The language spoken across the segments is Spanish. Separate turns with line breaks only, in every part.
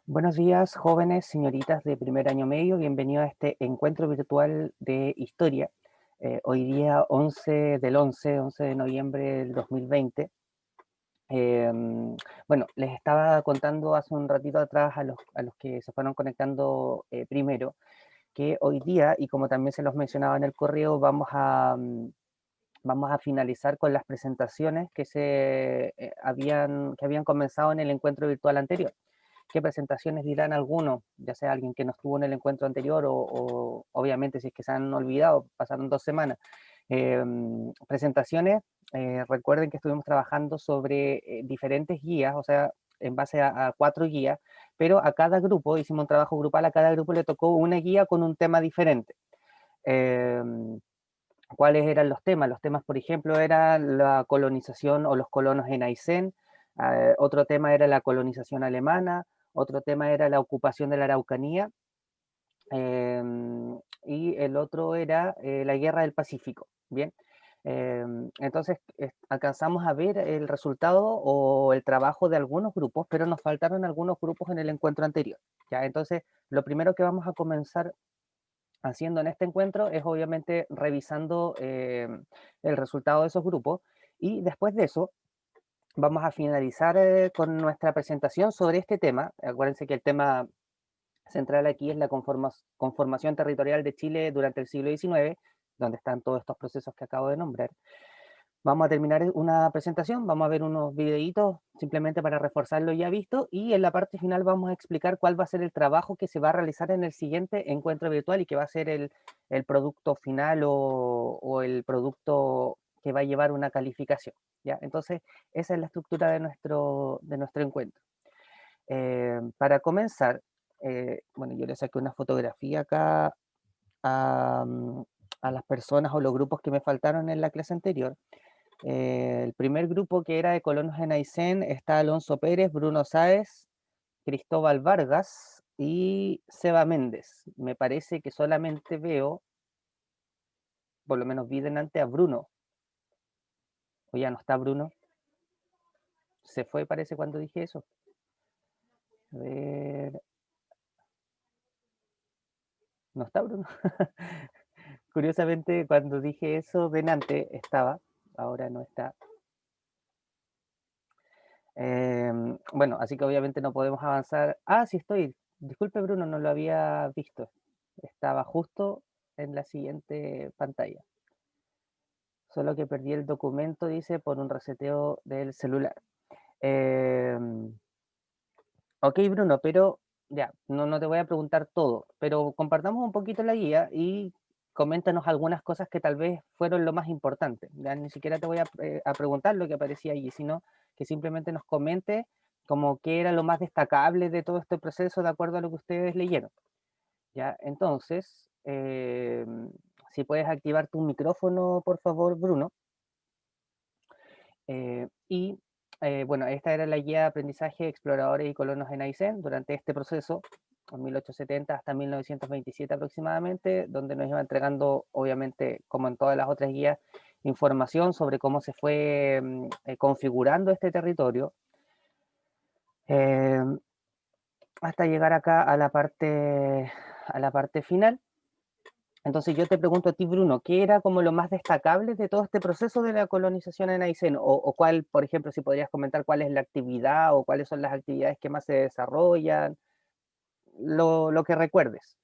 Buenos días, jóvenes, señoritas de primer año medio. Bienvenidos a este encuentro virtual de historia. Hoy día 11 de noviembre del 2020. Bueno, les estaba contando hace un ratito atrás a los que se fueron conectando primero, que hoy día, y como también se los mencionaba en el correo, vamos a finalizar con las presentaciones que habían comenzado en el encuentro virtual anterior. ¿Qué presentaciones dirán algunos? Ya sea alguien que no estuvo en el encuentro anterior o obviamente si es que se han olvidado, pasaron 2 semanas. Presentaciones, recuerden que estuvimos trabajando sobre diferentes guías, o sea, en base a 4 guías, pero a cada grupo, hicimos un trabajo grupal, a cada grupo le tocó una guía con un tema diferente. ¿Cuáles eran los temas? Los temas, por ejemplo, era la colonización o los colonos en Aysén, otro tema era la colonización alemana, otro tema era la ocupación de la Araucanía, y el otro era la guerra del Pacífico. Bien, entonces alcanzamos a ver el resultado o el trabajo de algunos grupos, pero nos faltaron algunos grupos en el encuentro anterior. ¿Ya? Entonces, lo primero que vamos a comenzar haciendo en este encuentro es obviamente revisando el resultado de esos grupos, y después de eso vamos a finalizar con nuestra presentación sobre este tema. Acuérdense que el tema central aquí es la conformación territorial de Chile durante el siglo XIX, donde están todos estos procesos que acabo de nombrar. Vamos a terminar una presentación, vamos a ver unos videitos simplemente para reforzar lo ya visto, y en la parte final vamos a explicar cuál va a ser el trabajo que se va a realizar en el siguiente encuentro virtual y que va a ser el producto final o el producto que va a llevar una calificación. ¿Ya? Entonces, esa es la estructura de nuestro encuentro. Para comenzar, bueno, yo le saqué una fotografía acá a las personas o los grupos que me faltaron en la clase anterior. El primer grupo, que era de colonos en Aysén, está Alonso Pérez, Bruno Sáez, Cristóbal Vargas y Seba Méndez. Me parece que solamente veo, por lo menos vi delante a Bruno. O ya no está Bruno. Se fue, parece, cuando dije eso. A ver. No está Bruno. Curiosamente, cuando dije eso delante estaba, ahora no está. Bueno, así que obviamente no podemos avanzar. Ah, sí estoy. Disculpe, Bruno, no lo había visto. Estaba justo en la siguiente pantalla. Solo que perdí el documento, dice, por un reseteo del celular. Ok, Bruno, pero ya, no te voy a preguntar todo, pero compartamos un poquito la guía y coméntanos algunas cosas que tal vez fueron lo más importante. Ya ni siquiera te voy a preguntar lo que aparecía allí, sino que simplemente nos comente como qué era lo más destacable de todo este proceso de acuerdo a lo que ustedes leyeron. Ya, entonces, si puedes activar tu micrófono, por favor, Bruno. Bueno, esta era la guía de aprendizaje exploradores y colonos en Aysén durante este proceso, en 1870 hasta 1927 aproximadamente, donde nos iba entregando, obviamente, como en todas las otras guías, información sobre cómo se fue configurando este territorio, eh, hasta llegar acá a la parte final. Entonces yo te pregunto a ti, Bruno, ¿qué era como lo más destacable de todo este proceso de la colonización en Aysén? O cuál, por ejemplo, si podrías comentar cuál es la actividad o cuáles son las actividades que más se desarrollan, lo que recuerdes.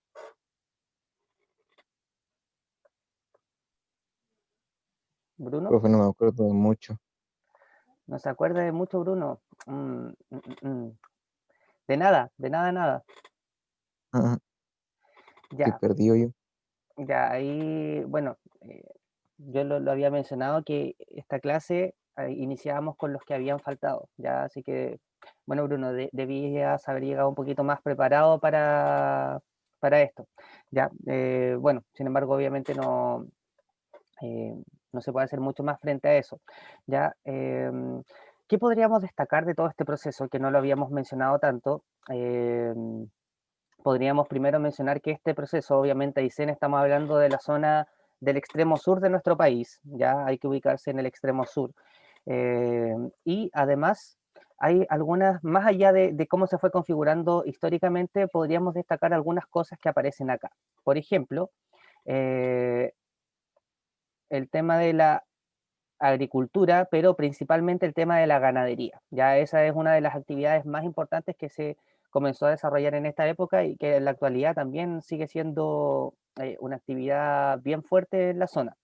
Bruno,
Profe, no me acuerdo de mucho.
¿no se acuerda de mucho, Bruno? De nada, de nada, nada.
Ajá, estoy
Ya,
perdido yo.
ya ahí, bueno, yo lo había mencionado que esta clase iniciábamos con los que habían faltado, ya, así que, bueno, Bruno, debías haber llegado un poquito más preparado para esto, ya, bueno, sin embargo, obviamente eh, no se puede hacer mucho más frente a eso, ya. ¿Qué podríamos destacar de todo este proceso que no lo habíamos mencionado tanto? Podríamos primero mencionar que este proceso, obviamente, Aysén, estamos hablando de la zona del extremo sur de nuestro país, ya hay que ubicarse en el extremo sur. Y además hay algunas, más allá de cómo se fue configurando históricamente, podríamos destacar algunas cosas que aparecen acá. Por ejemplo, el tema de la agricultura, pero principalmente el tema de la ganadería. Ya esa es una de las actividades más importantes que se comenzó a desarrollar en esta época y que en la actualidad también sigue siendo una actividad bien fuerte en la zona.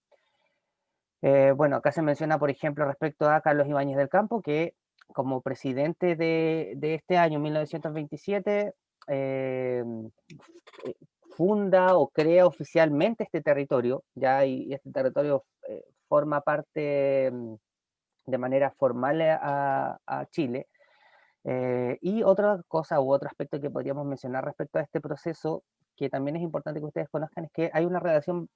Bueno, acá se menciona, por ejemplo, respecto a Carlos Ibáñez del Campo, que como presidente de este año, 1927, eh, funda o crea oficialmente este territorio, ya y este territorio forma parte de manera formal a Chile. Y otra cosa u otro aspecto que podríamos mencionar respecto a este proceso, que también es importante que ustedes conozcan, es que hay una relación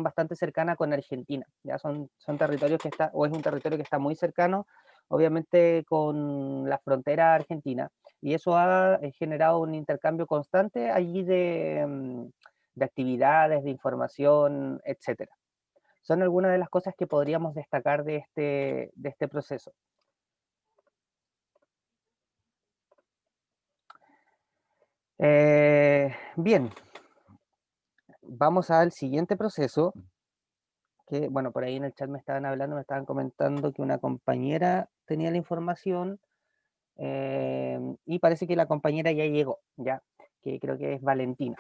bastante cercana con Argentina. Ya son territorios que está, o es un territorio que está muy cercano, obviamente, con la frontera argentina. Y eso ha generado un intercambio constante allí de actividades, de información, etcétera. Son algunas de las cosas que podríamos destacar de este proceso. Bien, vamos al siguiente proceso, que bueno, por ahí en el chat me estaban hablando, me estaban comentando que una compañera tenía la información y parece que la compañera ya llegó, ya, que creo que es Valentina.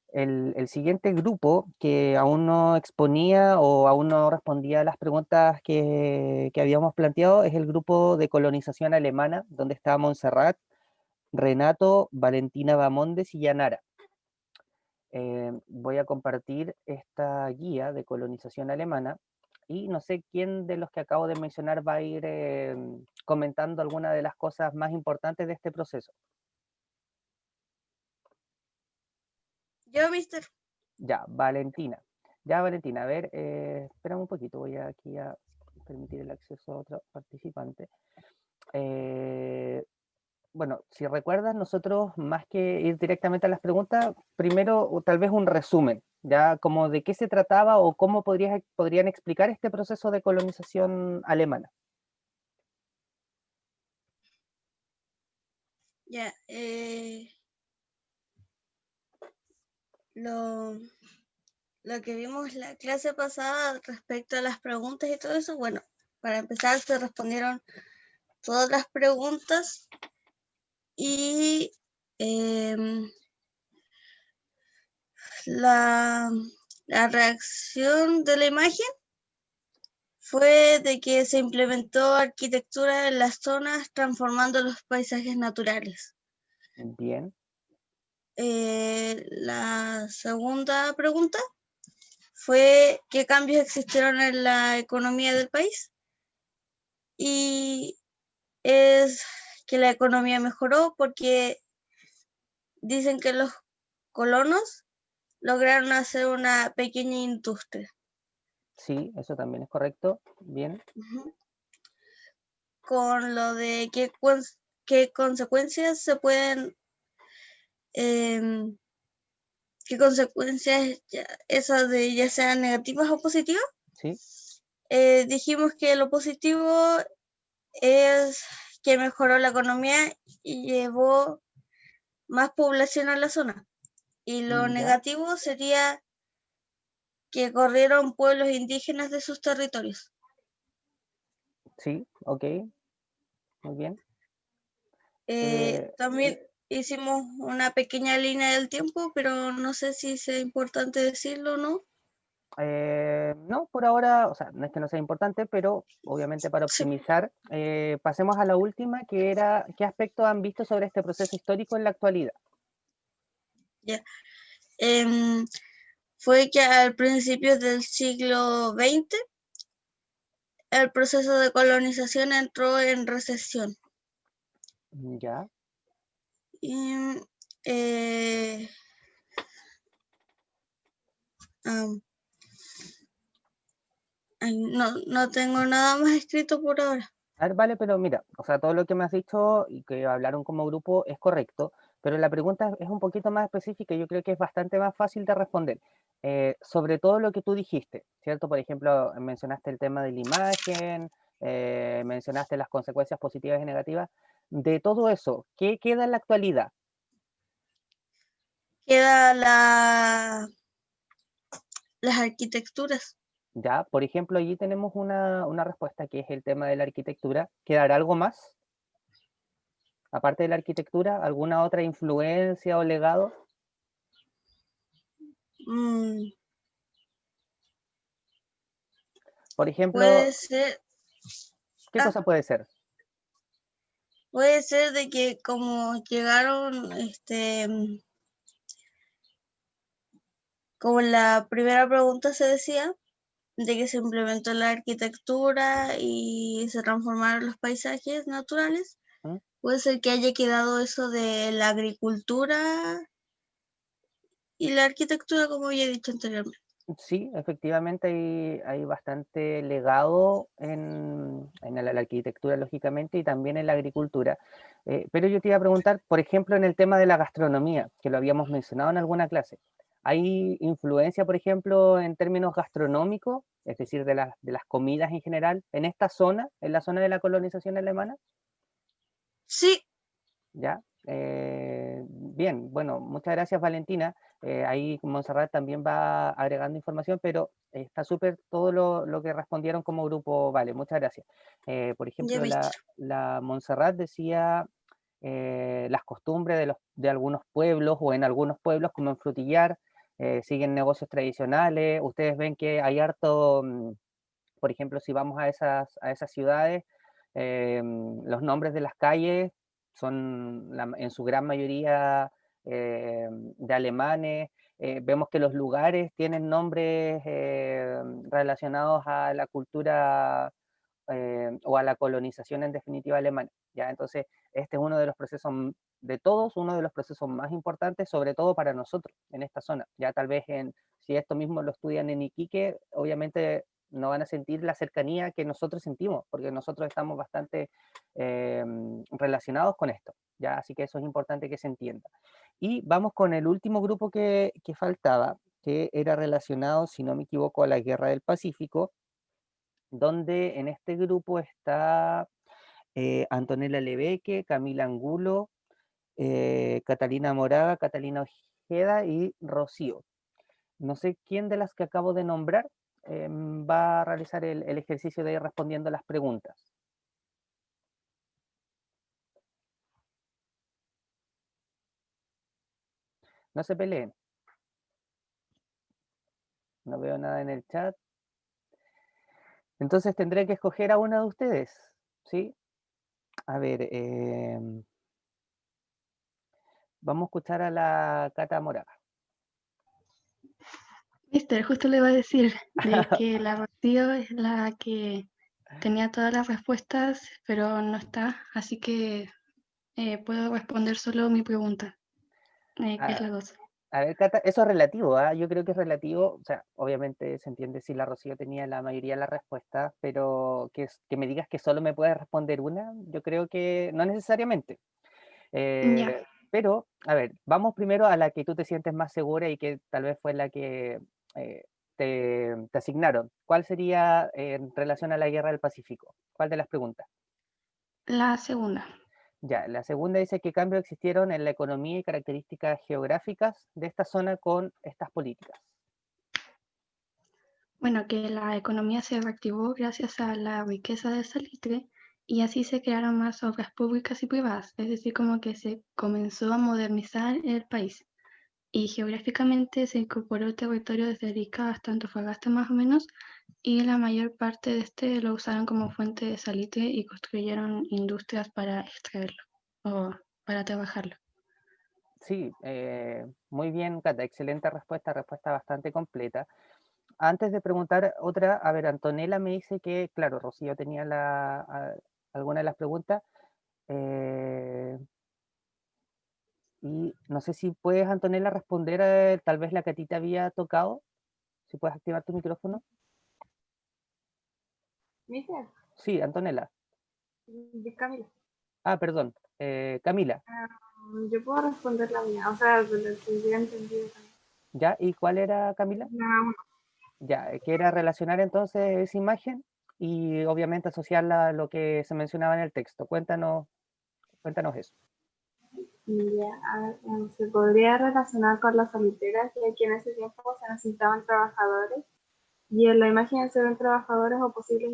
El siguiente grupo que aún no exponía o aún no respondía a las preguntas que habíamos planteado es el grupo de colonización alemana, donde está Montserrat, Renato, Valentina Bamondes y Yanara. Voy a compartir esta guía de colonización alemana y no sé quién de los que acabo de mencionar va a ir comentando alguna de las cosas más importantes de este proceso.
Yo, mister.
Ya, Valentina. Ya, Valentina, a ver, espérame un poquito, voy aquí a permitir el acceso a otro participante. Bueno, si recuerdas, nosotros más que ir directamente a las preguntas, primero o tal vez un resumen, ya como de qué se trataba o cómo podrían explicar este proceso de colonización alemana.
Ya, lo que vimos la clase pasada respecto a las preguntas y todo eso, bueno, para empezar se respondieron todas las preguntas y la reacción de la imagen fue de que se implementó arquitectura en las zonas transformando los paisajes naturales.
Bien.
La segunda pregunta fue qué cambios existieron en la economía del país y es que la economía mejoró porque dicen que los colonos lograron hacer una pequeña industria.
Sí, eso también es correcto. Bien.
Con lo de qué consecuencias se pueden, qué consecuencias esas de ya sean negativas o positivas.
Sí.
Dijimos que lo positivo es que mejoró la economía y llevó más población a la zona. Y lo negativo sería que corrieron pueblos indígenas de sus territorios.
Sí, ok. Muy bien.
También hicimos una pequeña línea del tiempo, pero no sé si es importante decirlo o no.
No, por ahora, o sea, no es que no sea importante, pero obviamente para optimizar, pasemos a la última, que era, ¿qué aspectos han visto sobre este proceso histórico en la actualidad?
Ya. Fue que al principio del siglo XX, el proceso de colonización entró en recesión.
Ya.
Y no tengo nada más escrito por ahora.
A ver, vale, pero mira, o sea, todo lo que me has dicho y que hablaron como grupo es correcto, pero la pregunta es un poquito más específica y yo creo que es bastante más fácil de responder. Sobre todo lo que tú dijiste, ¿cierto? Por ejemplo, mencionaste el tema de la imagen, mencionaste las consecuencias positivas y negativas. De todo eso, ¿qué queda en la actualidad?
Queda las arquitecturas.
Ya, por ejemplo, allí tenemos una respuesta que es el tema de la arquitectura. ¿Quedará algo más? Aparte de la arquitectura, ¿alguna otra influencia o legado?
Mm,
Por ejemplo,
puede ser,
¿qué
ah,
cosa puede ser?
puede ser de que como llegaron, como la primera pregunta se decía, de que se implementó la arquitectura y se transformaron los paisajes naturales,
¿Mm?
puede ser que haya quedado eso de la agricultura y la arquitectura, como ya he dicho anteriormente.
Sí, efectivamente hay bastante legado en la arquitectura, lógicamente, y también en la agricultura. Pero yo te iba a preguntar, por ejemplo, en el tema de la gastronomía, que lo habíamos mencionado en alguna clase. ¿Hay influencia, por ejemplo, en términos gastronómicos, es decir, de las comidas en general, en esta zona, en la zona de la colonización alemana?
Sí,
¿Ya? Bien, bueno, muchas gracias Valentina. Ahí Montserrat también va agregando información, pero está súper todo lo que respondieron como grupo, vale, muchas gracias. Por
ya
ejemplo,
viste.
la Montserrat decía las costumbres de algunos pueblos o en algunos pueblos, como en Frutillar, siguen negocios tradicionales. Ustedes ven que hay harto, por ejemplo, si vamos a esas ciudades, los nombres de las calles son en su gran mayoría de alemanes. Vemos que los lugares tienen nombres relacionados a la cultura o a la colonización en definitiva alemana. ¿Ya? Entonces, este es uno de los procesos de todos, uno de los procesos más importantes, sobre todo para nosotros en esta zona. Ya tal vez si esto mismo lo estudian en Iquique, obviamente no van a sentir la cercanía que nosotros sentimos, porque nosotros estamos bastante relacionados con esto. ¿Ya? Así que eso es importante que se entienda. Y vamos con el último grupo que faltaba, que era relacionado, si no me equivoco, a la Guerra del Pacífico, donde en este grupo está Antonella Lebeque, Camila Angulo, Catalina Moraga, Catalina Ojeda y Rocío. No sé quién de las que acabo de nombrar va a realizar el ejercicio de ir respondiendo las preguntas. No se peleen. No veo nada en el chat. Entonces tendré que escoger a una de ustedes. ¿Sí? A ver, vamos a escuchar a la Cata Moraga.
Mister, justo le iba a decir de que la Rocío es la que tenía todas las respuestas, pero no está, así que puedo responder solo mi pregunta, que es la 2.
A ver, Cata, eso es relativo, ¿ah? Yo creo que es relativo, o sea, obviamente se entiende si la Rocío tenía la mayoría de las respuestas, pero que me digas que solo me puedes responder una, yo creo que no necesariamente.
Ya,
Pero, a ver, vamos primero a la que tú te sientes más segura y que tal vez fue la que eh, te asignaron. ¿Cuál sería en relación a la Guerra del Pacífico? ¿Cuál de las preguntas?
la segunda.
Ya, la segunda dice qué cambios existieron en la economía y características geográficas de esta zona con estas políticas.
Bueno, que la economía se reactivó gracias a la riqueza del salitre y así se crearon más obras públicas y privadas, es decir, como que se comenzó a modernizar el país. Y geográficamente se incorporó el territorio desde Arica hasta Antofagasta más o menos, y la mayor parte de este lo usaron como fuente de salitre y construyeron industrias para extraerlo o para trabajarlo.
Sí, muy bien, Cata, excelente respuesta bastante completa. Antes de preguntar otra, a ver, Antonella me dice que, claro, Rocío tenía alguna de las preguntas, eh, y no sé si puedes, Antonella, responder tal vez la que a ti te había tocado, si puedes activar tu micrófono.
¿Mister?
Sí, Antonella.
Camila.
Ah, perdón, Camila,
Yo puedo responder la mía, o sea, de lo que ya he entendido también.
¿ya? ¿Y cuál era, Camila?
La
Ya, que era relacionar entonces esa imagen y obviamente asociarla a lo que se mencionaba en el texto. Cuéntanos eso.
Ya, a ver, se podría relacionar con las soliteras, ya que en ese tiempo se necesitaban trabajadores y en la imagen se ven trabajadores o posibles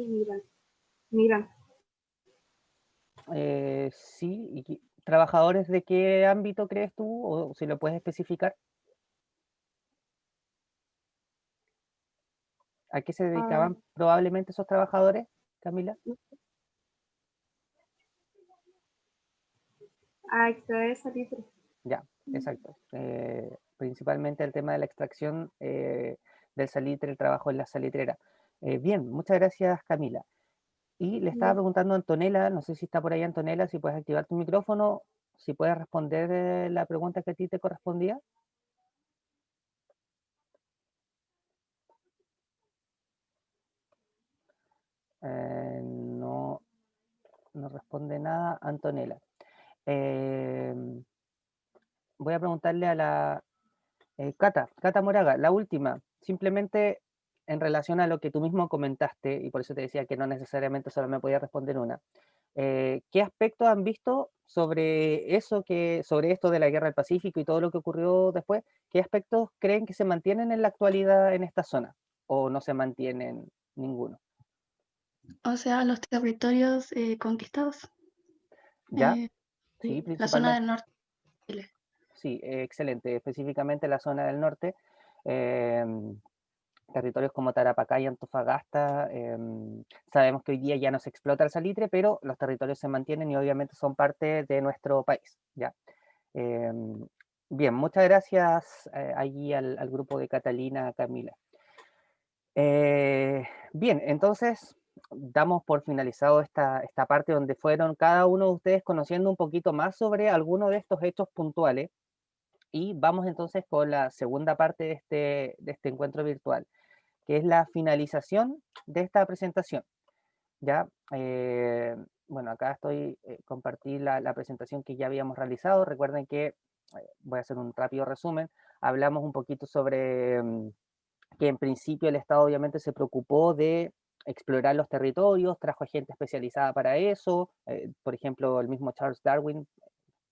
inmigrantes.
Sí, ¿trabajadores de qué ámbito crees tú? O si lo puedes especificar. ¿A qué se
Ah,
dedicaban probablemente esos trabajadores, Camila?
a extraer salitre.
Ya, exacto. Principalmente el tema de la extracción del salitre, el trabajo en la salitrera. Bien, muchas gracias, Camila. Y le estaba
Ya.
preguntando a Antonella, no sé si está por ahí Antonella, si puedes activar tu micrófono, si puedes responder la pregunta que a ti te correspondía. No, no responde nada Antonella. Eh, Voy a preguntarle a la Cata Moraga, la última, simplemente en relación a lo que tú mismo comentaste, y por eso te decía que no necesariamente solo me podía responder una. ¿Qué aspectos han visto sobre eso, sobre esto de la Guerra del Pacífico y todo lo que ocurrió después? ¿Qué aspectos creen que se mantienen en la actualidad en esta zona? ¿O no se mantienen ninguno?
O sea, los territorios conquistados,
¿Ya? Sí,
sí, la zona
principalmente.
del norte de Chile.
Sí, excelente. Específicamente la zona del norte. Territorios como Tarapacá y Antofagasta. Sabemos que hoy día ya no se explota el salitre, pero los territorios se mantienen y obviamente son parte de nuestro país. ¿Ya? Bien, muchas gracias allí al grupo de Catalina, Camila. Bien, entonces damos por finalizado esta parte donde fueron cada uno de ustedes conociendo un poquito más sobre alguno de estos hechos puntuales. Y vamos entonces con la segunda parte de este encuentro virtual, que es la finalización de esta presentación. ¿Ya? Bueno, acá compartí la presentación que ya habíamos realizado. Recuerden que, voy a hacer un rápido resumen, hablamos un poquito sobre que en principio el Estado obviamente se preocupó de explorar los territorios, trajo gente especializada para eso, por ejemplo, el mismo Charles Darwin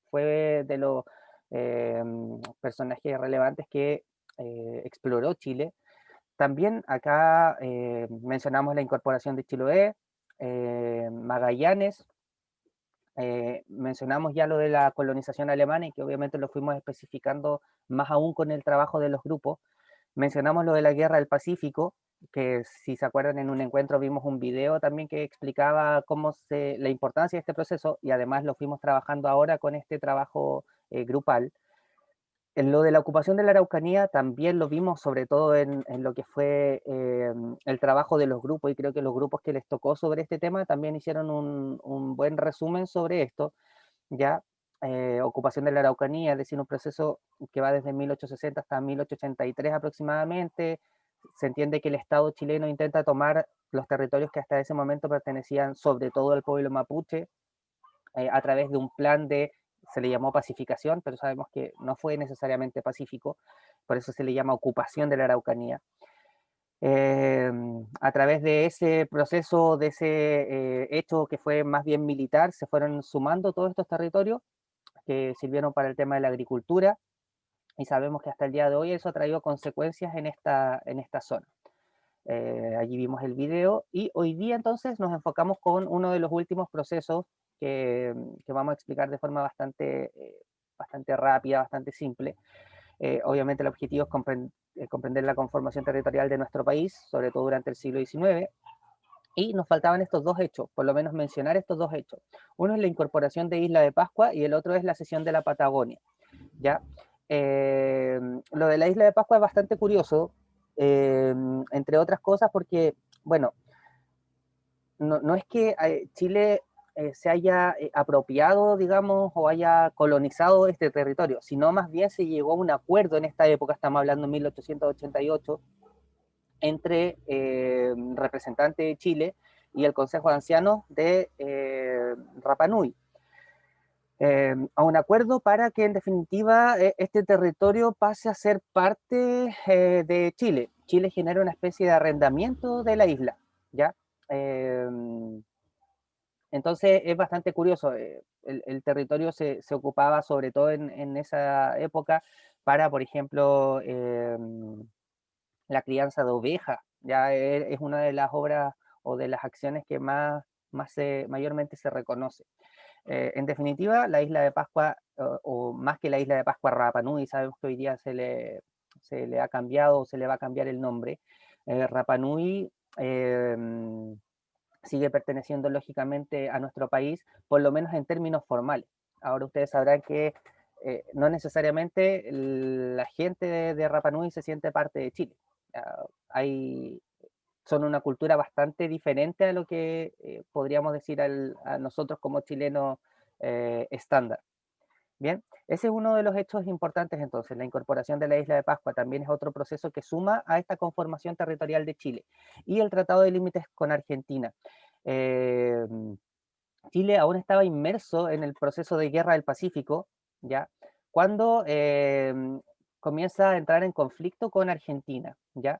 fue de los personajes relevantes que exploró Chile. También acá mencionamos la incorporación de Chiloé, Magallanes, mencionamos ya lo de la colonización alemana y que obviamente lo fuimos especificando más aún con el trabajo de los grupos. Mencionamos lo de la Guerra del Pacífico, que si se acuerdan en un encuentro vimos un video también que explicaba la importancia de este proceso y además lo fuimos trabajando ahora con este trabajo grupal. En lo de la ocupación de la Araucanía también lo vimos sobre todo en lo que fue el trabajo de los grupos y creo que los grupos que les tocó sobre este tema también hicieron un buen resumen sobre esto, ya. Ocupación de la Araucanía, es decir, un proceso que va desde 1860 hasta 1883 aproximadamente. Se entiende que el Estado chileno intenta tomar los territorios que hasta ese momento pertenecían sobre todo al pueblo mapuche, a través de un plan se le llamó pacificación, pero sabemos que no fue necesariamente pacífico, por eso se le llama ocupación de la Araucanía. A través de ese proceso, de ese hecho que fue más bien militar, se fueron sumando todos estos territorios que sirvieron para el tema de la agricultura y sabemos que hasta el día de hoy eso ha traído consecuencias en esta zona. Allí vimos el video y hoy día entonces nos enfocamos con uno de los últimos procesos que vamos a explicar de forma bastante rápida, bastante simple. Obviamente el objetivo es comprender la conformación territorial de nuestro país, sobre todo durante el siglo XIX, y nos faltaban estos dos hechos, por lo menos mencionar estos dos hechos. Uno es la incorporación de Isla de Pascua y el otro es la cesión de la Patagonia. ¿Ya? Lo de la Isla de Pascua es bastante curioso, entre otras cosas porque, bueno, no es que Chile se haya apropiado, digamos, o haya colonizado este territorio, sino más bien se llegó a un acuerdo en esta época, estamos hablando de 1888, entre representantes de Chile y el Consejo de Ancianos de Rapa Nui. A un acuerdo para que en definitiva este territorio pase a ser parte de Chile. Chile genera una especie de arrendamiento de la isla, ¿ya? Entonces es bastante curioso, el territorio se ocupaba sobre todo en esa época para, por ejemplo, la crianza de ovejas, ya es una de las obras o de las acciones que mayormente se reconoce. En definitiva, la isla de Pascua, o más que la isla de Pascua, Rapa Nui, sabemos que hoy día se le ha cambiado o se le va a cambiar el nombre. Rapa Nui sigue perteneciendo lógicamente a nuestro país, por lo menos en términos formales. Ahora ustedes sabrán que no necesariamente la gente de Rapa Nui se siente parte de Chile. Son una cultura bastante diferente a lo que podríamos decir a nosotros como chilenos estándar. Bien, ese es uno de los hechos importantes entonces. La incorporación de la isla de Pascua también es otro proceso que suma a esta conformación territorial de Chile. Y el Tratado de Límites con Argentina. Chile aún estaba inmerso en el proceso de guerra del Pacífico, ¿ya? Cuando comienza a entrar en conflicto con Argentina, ¿ya?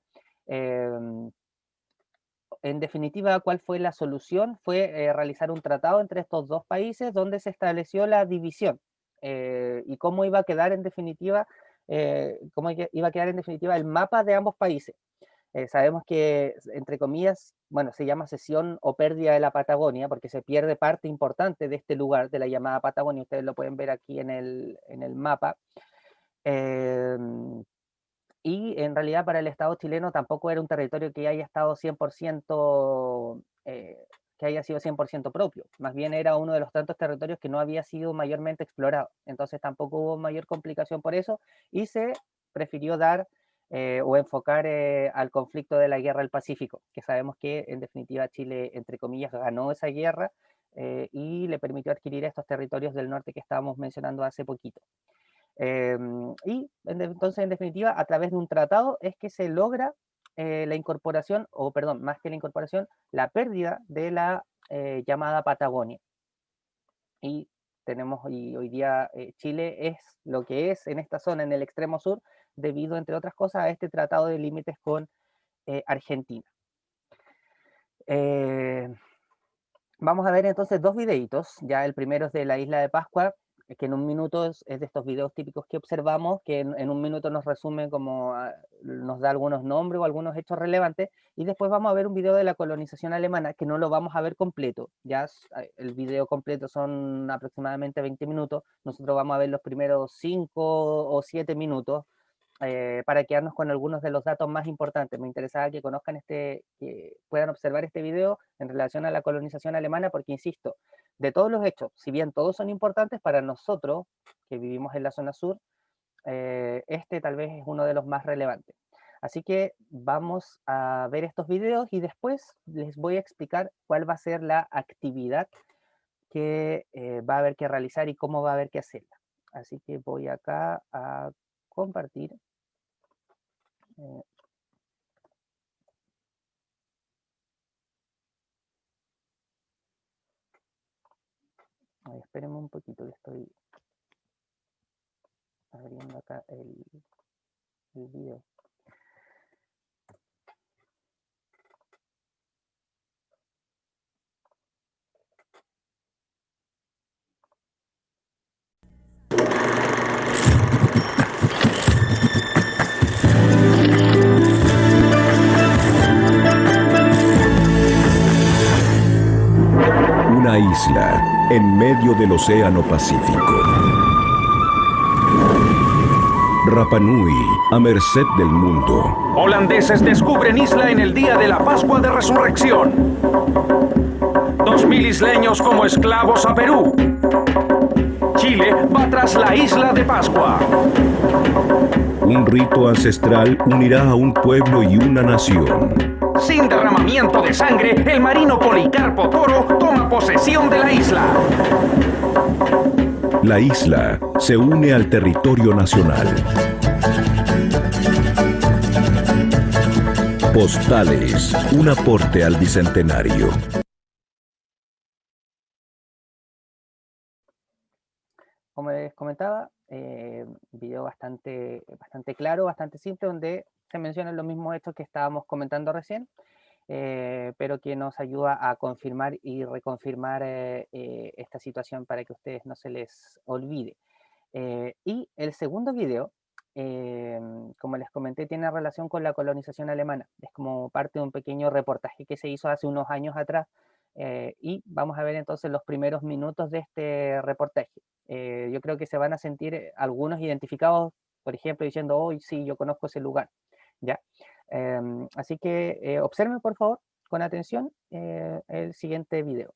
En definitiva, ¿cuál fue la solución? Fue realizar un tratado entre estos dos países donde se estableció la división y cómo iba a quedar en definitiva, el mapa de ambos países. Sabemos que, entre comillas, bueno, se llama cesión o pérdida de la Patagonia, porque se pierde parte importante de este lugar, de la llamada Patagonia. Ustedes lo pueden ver aquí en el mapa. Y en realidad para el Estado chileno tampoco era un territorio que haya estado 100%, que haya sido 100% propio. Más bien era uno de los tantos territorios que no había sido mayormente explorado. Entonces tampoco hubo mayor complicación por eso y se prefirió dar o enfocar al conflicto de la guerra del Pacífico, que sabemos que en definitiva Chile, entre comillas, ganó esa guerra y le permitió adquirir estos territorios del norte que estábamos mencionando hace poquito. Entonces, en definitiva, a través de un tratado es que se logra la incorporación, o perdón, más que la incorporación, la pérdida de la llamada Patagonia. Y hoy día Chile es lo que es en esta zona, en el extremo sur, debido, entre otras cosas, a este tratado de límites con Argentina. Vamos a ver entonces dos videitos. Ya el primero es de la isla de Pascua, que en un minuto es de estos videos típicos que observamos, que en un minuto nos resume como nos da algunos nombres o algunos hechos relevantes, y después vamos a ver un video de la colonización alemana, que no lo vamos a ver completo, ya el video completo son aproximadamente 20 minutos, nosotros vamos a ver los primeros 5 o 7 minutos, para quedarnos con algunos de los datos más importantes. Me interesaba que conozcan que puedan observar este video en relación a la colonización alemana, porque insisto, de todos los hechos, si bien todos son importantes para nosotros, que vivimos en la zona sur, este tal vez es uno de los más relevantes. Así que vamos a ver estos videos y después les voy a explicar cuál va a ser la actividad que va a haber que realizar y cómo va a haber que hacerla. Así que voy acá a compartir. Espérenme un poquito que estoy abriendo acá el video.
Una isla en medio del Océano Pacífico. Rapa Nui, a merced del mundo.
Holandeses descubren isla en el día de la Pascua de Resurrección. 2000 isleños como esclavos a Perú. Chile va tras la isla de Pascua.
Un rito ancestral unirá a un pueblo y una nación.
Sin derramamiento de sangre, el marino Policarpo Toro toma posesión de la isla.
La isla se une al territorio nacional. Postales, un aporte al bicentenario.
Como les comentaba, video bastante claro, bastante simple, donde se mencionan los mismos hechos que estábamos comentando recién. pero que nos ayuda a confirmar y reconfirmar esta situación para que a ustedes no se les olvide. Y el segundo video, como les comenté, tiene relación con la colonización alemana. Es como parte de un pequeño reportaje que se hizo hace unos años atrás, y vamos a ver entonces los primeros minutos de este reportaje. Yo creo que se van a sentir algunos identificados, por ejemplo, diciendo, hoy sí, yo conozco ese lugar, ¿ya? Así que observen, por favor, con atención el siguiente video.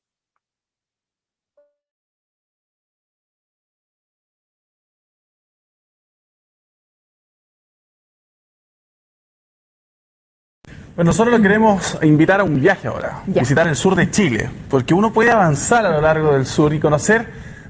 Bueno, nosotros lo queremos invitar a un viaje ahora, visitar el sur de Chile, porque uno puede avanzar a lo largo del sur y conocer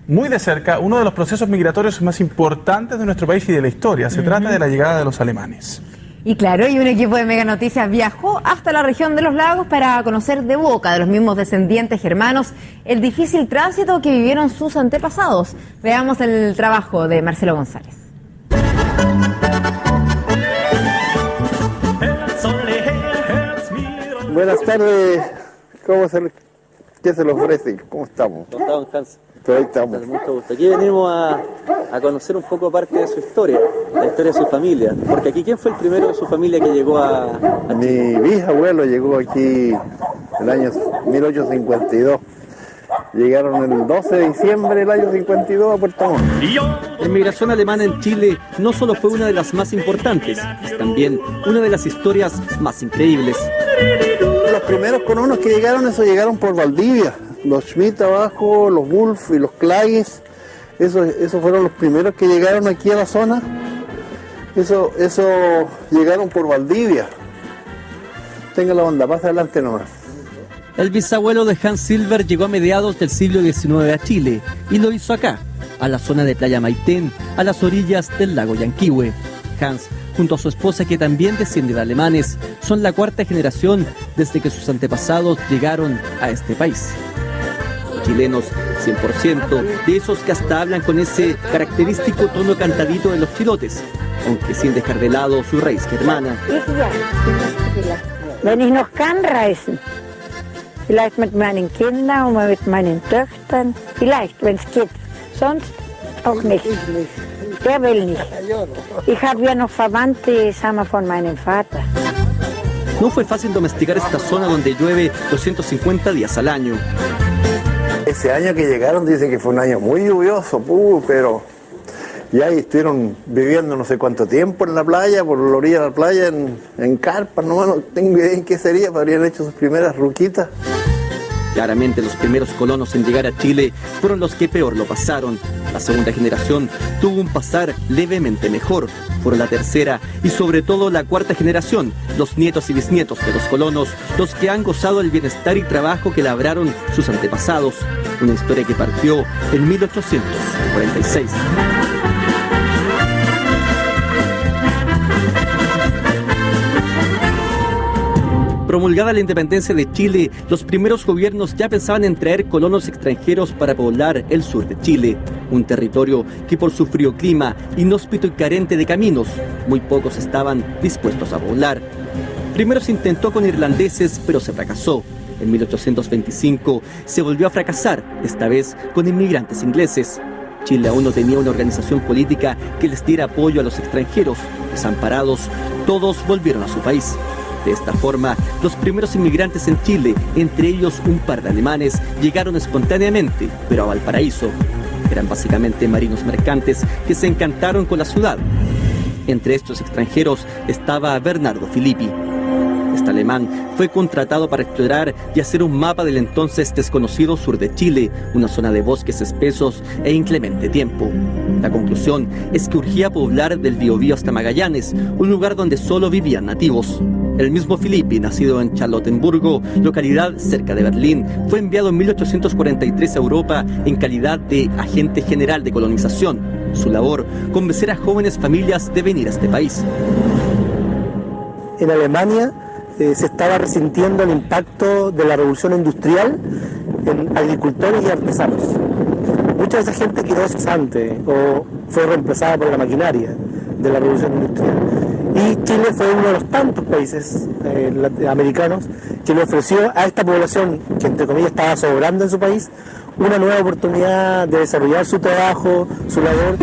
muy de cerca uno de los procesos migratorios más importantes de nuestro país y de la historia. Se trata de la llegada de los alemanes.
Y claro, y un equipo de Mega Noticias viajó hasta la región de los lagos para conocer de boca de los mismos descendientes germanos el difícil tránsito que vivieron sus antepasados. Veamos el trabajo de Marcelo González.
Buenas tardes, ¿qué se le ofrece? ¿Cómo estamos?
¿Cómo estamos, Hans?
Ahí estamos.
Mucho gusto. Aquí venimos a conocer un poco parte de su historia, la historia de su familia. Porque aquí, ¿quién fue el primero de su familia que llegó a Chile?
Mi bisabuelo llegó aquí en el año 1852. Llegaron el 12 de diciembre del año 52 a Puerto Montt.
La inmigración alemana en Chile no solo fue una de las más importantes, es también una de las historias más increíbles.
Los primeros colonos que llegaron, llegaron por Valdivia. Los Schmidt abajo, los Wolf y los Klages, esos fueron los primeros que llegaron aquí a la zona. Eso llegaron por Valdivia. Tenga la onda, pasa adelante nomás.
El bisabuelo de Hans Silver llegó a mediados del siglo XIX a Chile y lo hizo acá, a la zona de Playa Maitén, a las orillas del lago Yanquihue. Hans, junto a su esposa que también desciende de alemanes, son la cuarta generación desde que sus antepasados llegaron a este país. Chilenos 100%, de esos que hasta hablan con ese característico tono cantadito de los chilotes, aunque sin dejar de lado su raíz germana.
Wenn ich noch kann reisen, vielleicht mit meinen Kindern und mit meinen Töchtern, vielleicht, wenn es geht, sonst auch nicht. Der will nicht. Ich habe ja noch Verwandte, sagen wir, von meinem Vater.
No fue fácil domesticar esta zona donde llueve 250 días al año.
Ese año que llegaron dicen que fue un año muy lluvioso, pero ya estuvieron viviendo no sé cuánto tiempo en la playa, por la orilla de la playa, en carpas, no tengo idea en qué sería, pero habrían hecho sus primeras ruquitas.
Claramente los primeros colonos en llegar a Chile fueron los que peor lo pasaron. La segunda generación tuvo un pasar levemente mejor. Fueron la tercera y sobre todo la cuarta generación, los nietos y bisnietos de los colonos, los que han gozado el bienestar y trabajo que labraron sus antepasados. Una historia que partió en 1846. Promulgada la independencia de Chile, los primeros gobiernos ya pensaban en traer colonos extranjeros para poblar el sur de Chile, un territorio que por su frío clima, inhóspito y carente de caminos, muy pocos estaban dispuestos a poblar. Primero se intentó con irlandeses, pero se fracasó. En 1825 se volvió a fracasar, esta vez con inmigrantes ingleses. Chile aún no tenía una organización política que les diera apoyo a los extranjeros. Desamparados, todos volvieron a su país. De esta forma, los primeros inmigrantes en Chile, entre ellos un par de alemanes, llegaron espontáneamente, pero a Valparaíso. Eran básicamente marinos mercantes que se encantaron con la ciudad. Entre estos extranjeros estaba Bernardo Filippi. Este alemán fue contratado para explorar y hacer un mapa del entonces desconocido sur de Chile, una zona de bosques espesos e inclemente tiempo. La conclusión es que urgía poblar del Biobío hasta Magallanes, un lugar donde solo vivían nativos. El mismo Filippi, nacido en Charlottenburgo, localidad cerca de Berlín, fue enviado en 1843 a Europa en calidad de agente general de colonización. Su labor, convencer a jóvenes familias de venir a este país.
En Alemania se estaba resintiendo el impacto de la revolución industrial en agricultores y artesanos. Mucha de esa gente quedó cesante o fue reemplazada por la maquinaria de la revolución industrial. Y Chile fue uno de los tantos países americanos que le ofreció a esta población, que entre comillas estaba sobrando en su país, una nueva oportunidad de desarrollar su trabajo, su labor.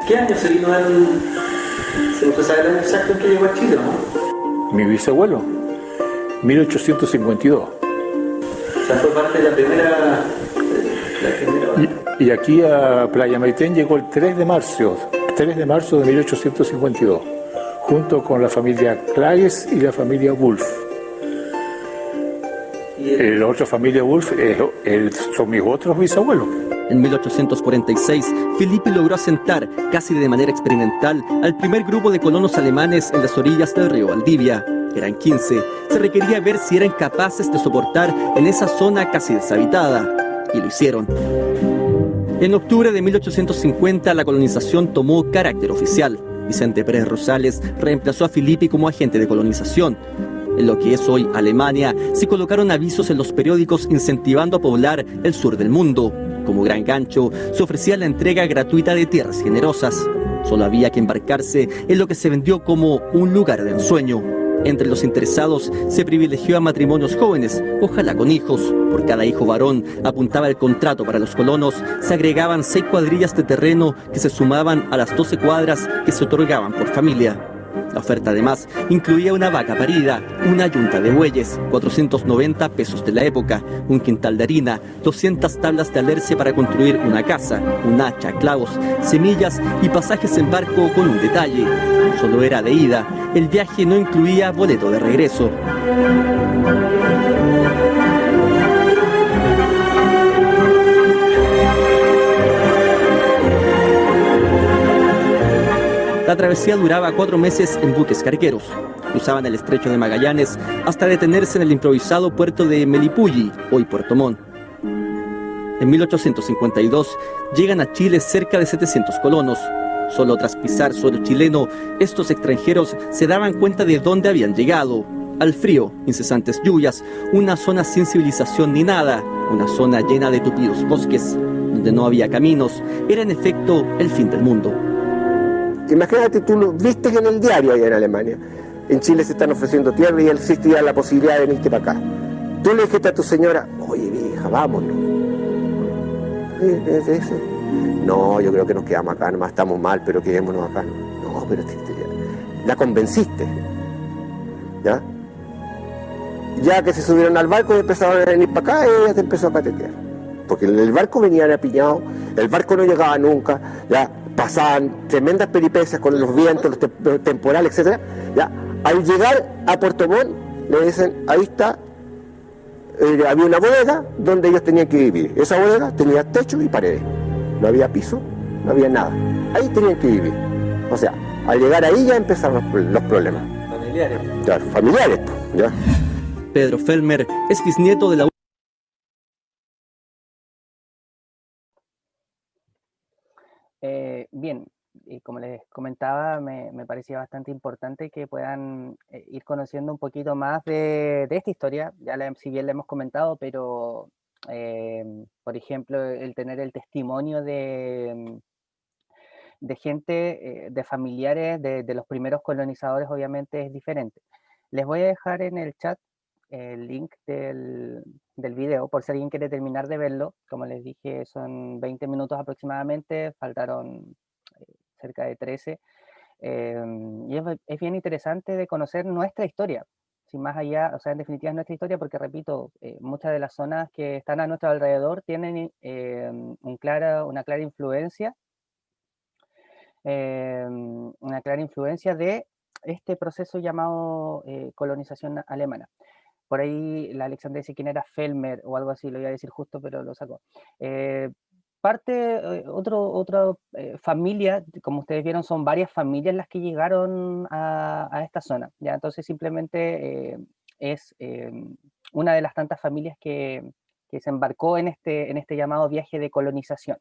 ¿Qué año se vino ¿Se sabe el año exacto en que llegó a Chile, no?
Mi bisabuelo, 1852.
O sea, fue parte de la primera...
Y aquí a Playa Maitén llegó el 3 de marzo de 1852, junto con la familia Clagues y la familia Wolf. La otra familia Wolf son mis otros bisabuelos.
En 1846, Filippi logró asentar, casi de manera experimental, al primer grupo de colonos alemanes en las orillas del río Valdivia. Eran 15. Se requería ver si eran capaces de soportar en esa zona casi deshabitada. Y lo hicieron. En octubre de 1850, la colonización tomó carácter oficial. Vicente Pérez Rosales reemplazó a Filippi como agente de colonización. En lo que es hoy Alemania, se colocaron avisos en los periódicos incentivando a poblar el sur del mundo. Como gran gancho, se ofrecía la entrega gratuita de tierras generosas. Solo había que embarcarse en lo que se vendió como un lugar de ensueño. Entre los interesados se privilegió a matrimonios jóvenes, ojalá con hijos. Por cada hijo varón apuntaba el contrato para los colonos, se agregaban 6 cuadrillas de terreno que se sumaban a las 12 cuadras que se otorgaban por familia. La oferta además incluía una vaca parida, una yunta de bueyes, 490 pesos de la época, un quintal de harina, 200 tablas de alerce para construir una casa, un hacha, clavos, semillas y pasajes en barco con un detalle. Solo era de ida, el viaje no incluía boleto de regreso. La travesía duraba 4 meses en buques cargueros. Cruzaban el estrecho de Magallanes hasta detenerse en el improvisado puerto de Melipulli, hoy Puerto Montt. En 1852 llegan a Chile cerca de 700 colonos. Solo tras pisar suelo chileno, estos extranjeros se daban cuenta de dónde habían llegado. Al frío, incesantes lluvias, una zona sin civilización ni nada, una zona llena de tupidos bosques, donde no había caminos, era en efecto el fin del mundo.
Imagínate, tú lo viste en el diario allá en Alemania. En Chile se están ofreciendo tierra y existe ya la posibilidad de venirte para acá. Tú le dijiste a tu señora, oye vieja, vámonos. No, yo creo que nos quedamos acá, nomás estamos mal, pero quedémonos acá. No, pero la convenciste. ¿Ya? Ya que se subieron al barco y empezaron a venir para acá, ella te empezó a catetear. Porque el barco venía apiñado, el barco no llegaba nunca, ya pasaban tremendas peripecias con los vientos, los temporales, etc. Ya, al llegar a Puerto Montt, le dicen, ahí está, había una bodega donde ellos tenían que vivir. Esa bodega tenía techo y paredes, no había piso, no había nada. Ahí tenían que vivir. O sea, al llegar ahí ya empezaron los problemas.
Familiares.
Claro, familiares, ¿ya?
Pedro Felmer es bisnieto de la...
Bien, y como les comentaba, me parecía bastante importante que puedan ir conociendo un poquito más de esta historia. Si bien la hemos comentado, pero por ejemplo, el tener el testimonio de gente, de familiares de los primeros colonizadores, obviamente es diferente. Les voy a dejar en el chat el link del video, por si alguien quiere terminar de verlo. Como les dije, son 20 minutos aproximadamente, faltaron cerca de 13. Y es bien interesante de conocer nuestra historia, sin más allá, o sea, en definitiva es nuestra historia, porque repito, muchas de las zonas que están a nuestro alrededor tienen una clara influencia de este proceso llamado colonización alemana. Por ahí la Alexandra dice quién era Felmer o algo así, lo iba a decir justo, pero lo sacó. Otra familia, como ustedes vieron, son varias familias las que llegaron a esta zona, ¿ya? Entonces simplemente es una de las tantas familias que se embarcó en este llamado viaje de colonización.